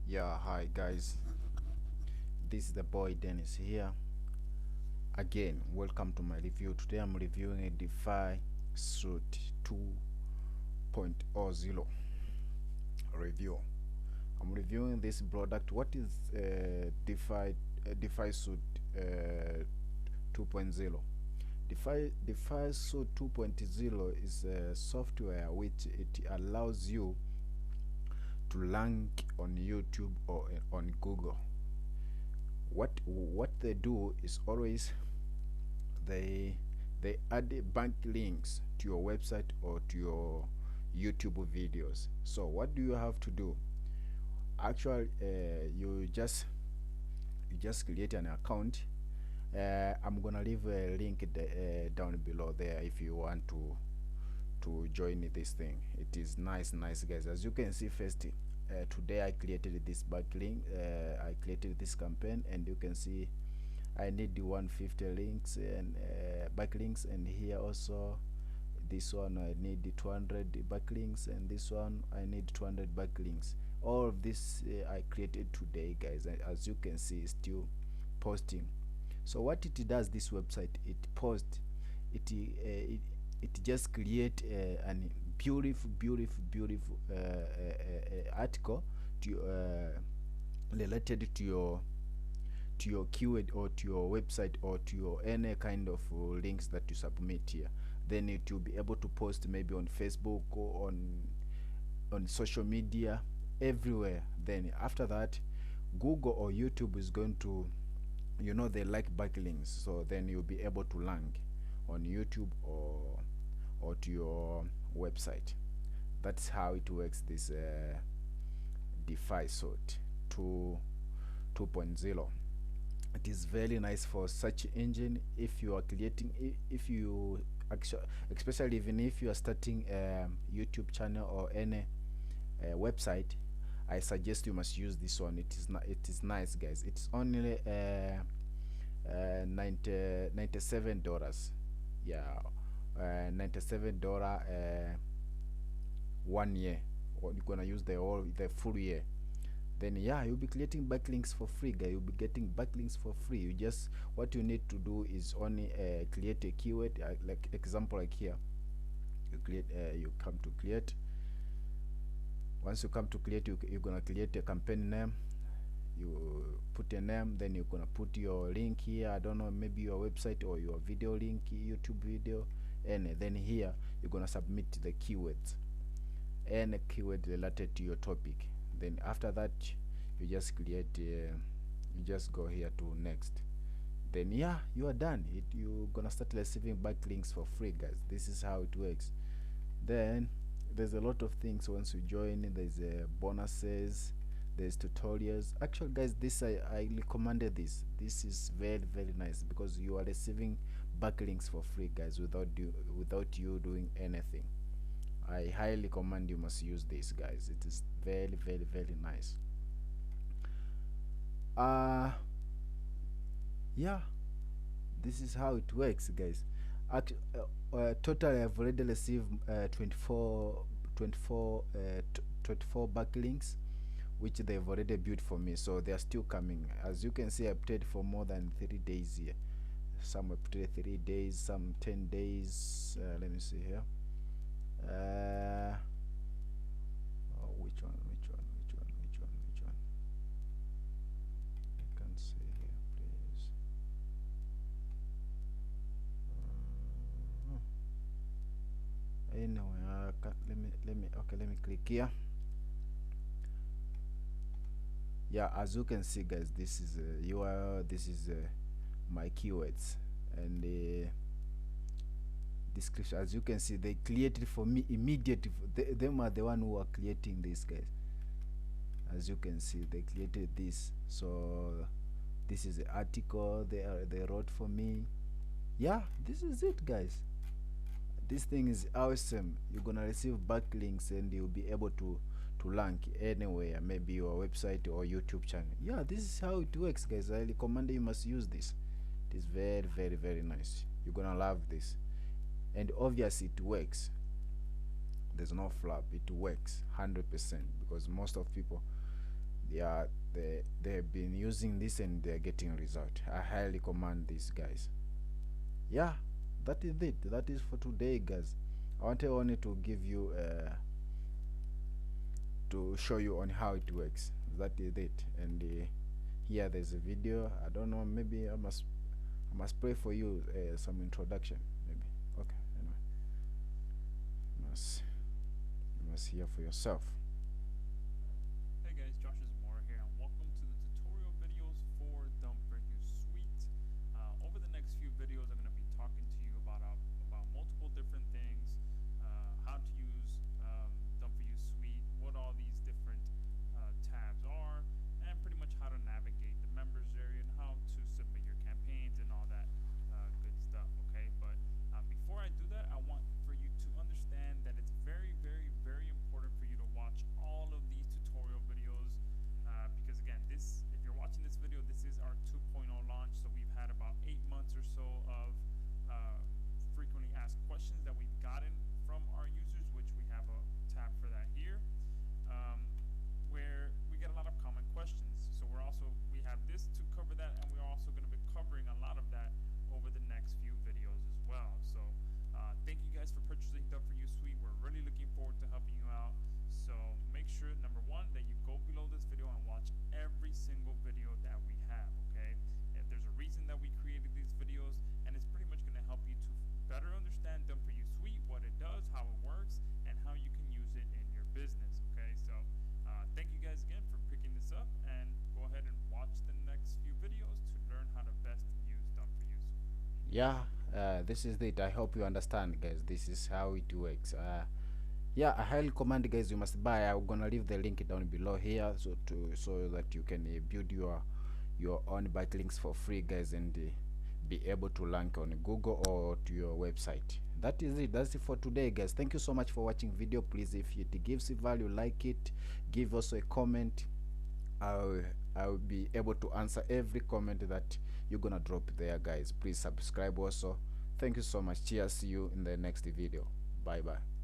Yeah, hi guys, this is the boy Dennis here again. Welcome to my review. Today I'm reviewing a DeFi Suite 2.0 review. I'm reviewing this product. What is DeFi Suite 2.0? DeFi Suite 2.0 is a software which it allows you to rank on YouTube or on Google. What they do is always they add bank links to your website or to your YouTube videos. So what do you have to do? Actually, you just create an account. I'm gonna leave a link down below there if you want to join this thing. It is nice guys. As you can see, first today I created this backlink. I created this campaign, and you can see I need the 150 links and backlinks, and here also this one I need the 200 backlinks, and this one I need 200 backlinks. All of this I created today, guys. As you can see, it's still posting. So what it does, this website, it posts, it just create an beautiful article to related to your keyword or to your website or to your any kind of links that you submit here. Then it will be able to post maybe on Facebook or on social media, everywhere. Then after that, Google or YouTube is going to, you know, they like backlinks, so then you'll be able to rank on YouTube or to your website. That's how it works, this DeFi Suite 2.0. It is very nice for search engine. If you are creating, if you actually, especially even if you are starting a YouTube channel or any website, I suggest you must use this one. It is nice, guys. It's only $97. Yeah, $97 1 year, or you're gonna use the full year. Then yeah, you'll be creating backlinks for free, guys. You'll be getting backlinks for free. You just, what you need to do is only create a keyword, like example, like here you create you come to create. Once you come to create, you're gonna create a campaign name. You put a name, then you're gonna put your link here. I don't know, maybe your website or your video link, YouTube video, and then here you're gonna submit the keywords, and a keyword related to your topic. Then after that, you just create you just go here to next. Then yeah, you are done. You're gonna start receiving backlinks for free, guys. This is how it works. Then there's a lot of things once you join. There's bonuses, there's tutorials. Actually, guys, this I recommended this. This is very nice because you are receiving backlinks for free, guys, without you doing anything. I highly recommend you must use this, guys. It is very nice. Yeah, this is how it works, guys. Total I've already received 24 backlinks, which they've already built for me, so they are still coming. As you can see, I played for more than 3 days here. Some I played 3 days, some 10 days. Let me see here. Which one? I can't see here, please. Anyway, let me click here. Yeah, as you can see, guys, this is my keywords and the description. As you can see, they created for me immediately. Them are the one who are creating this, guys. As you can see, they created this. So this is the article they wrote for me. Yeah, this is it, guys. This thing is awesome. You're gonna receive backlinks and you'll be able to rank anywhere, maybe your website or YouTube channel. Yeah, this is how it works, guys. I recommend you must use this. It is very nice. You're gonna love this, and obviously it works. There's no flop. It works 100% because most of people, they've been using this and they're getting result. I highly recommend this, guys. Yeah, that is it. That is for today, guys. I wanted only to give you to show you on how it works. That is it. And here there's a video. I don't know, maybe I must play for you some introduction, maybe. Okay, anyway, you must hear for yourself. Hey guys, Josh is more here, and welcome to the tutorial videos for Done For You Suite. Over the next few videos, I'm going to be talking to you about multiple different things, how to use Done For You Suite, what all these different tabs are, and pretty much how to navigate the members area and how to submit your campaigns and all that good stuff. Okay, but before I do that, I want for you to understand that it's very, very, very important for you to watch all of these tutorial videos because again, if you're watching this video, this is our 2.0 launch. So we've had about 8 months or so of frequently asked questions that we've gotten from our users, which we have a tab for that here, where we get a lot of common questions. So we have this to cover that, and we're also going to be covering a lot of that over the next few videos as well. So thank you guys for purchasing Done For You Suite. We're really looking forward to helping you out. So make sure, number one, that you go below this video and watch every single video that we have, okay? And there's a reason that we created these videos, and it's pretty much going to help you to better understand Done For You Suite, what it does, how it works, and how you can use it in your business, okay? So thank you guys again for picking this up, and go ahead and watch the next few videos to learn how to best use Done For You Suite. Yeah, this is it. I hope you understand, guys. This is how it works. Yeah, I highly recommend, guys, you must buy. I'm gonna leave the link down below here so that you can build your own backlinks for free, guys, and be able to rank on Google or to your website. That is it. That's it for today, guys. Thank you so much for watching video. Please, if it gives you value, like it, give also a comment. I'll be able to answer every comment that you're gonna drop there, guys. Please subscribe also. Thank you so much. Cheers. See you in the next video. Bye bye.